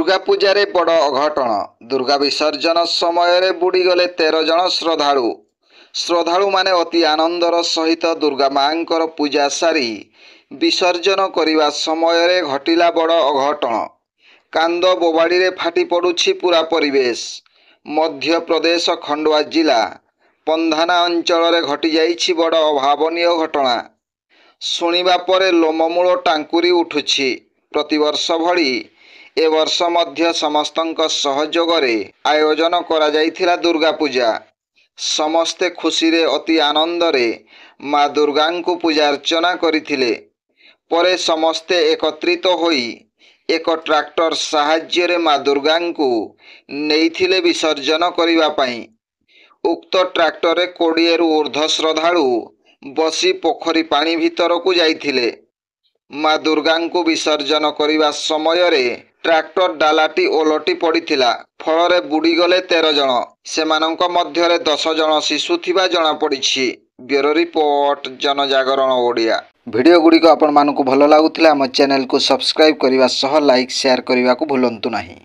दुर्गा पूजारे बड़ अघटन। दुर्गा विसर्जन समय बुड़ीगले 13 जन श्रद्धालु। श्रद्धालु माने अति आनंदर सहित दुर्गा मांकर पूजा सारी विसर्जन करने समय घटिला बड़ अघटन। कांद बोबाड़ी रे फाटी पड़ुछि पूरा परिवेश। मध्य प्रदेश खंडवा जिला पंधाना अंचल रे घटी जाइछि बड़ अभावनीय घटना। शुणिबा परे लोममूल टांकुरी उठुछि। प्रतिवर्ष भली ए वर्ष मध्य समस्तंक सहयोग रे आयोजन करा जाइथिला दुर्गा पूजा। समस्ते खुशी रे अति आनंद रे माँ दुर्गा को पूजा अर्चना करिथिले। परे समस्ते एकत्रित होई एक ट्रैक्टर साहाय्य रे माँ दुर्गा को नेइथिले विसर्जन करिबा पई। उक्त ट्रैक्टर रे 20 रु ऊर्ध्व श्रद्धालु बसी पोखरी पानी भीतर को जाइथिले। माँ दुर्गा को विसर्जन करने समय रे ट्रैक्टर डालाटी ओलटी पड़िथिला। फल रे बुड़ीगले 13 जन। सेमानंक मध्यरे 10 जन शिशु थिबा जणा पड़िछि। ब्यूरो रिपोर्ट जनजागरण ओडिया। वीडियो गुडी को आपण मानकु भलो लागुथिला हम चैनल को सब्सक्राइब करिवा सह लाइक शेयर करिवा को भूलंतु नाही।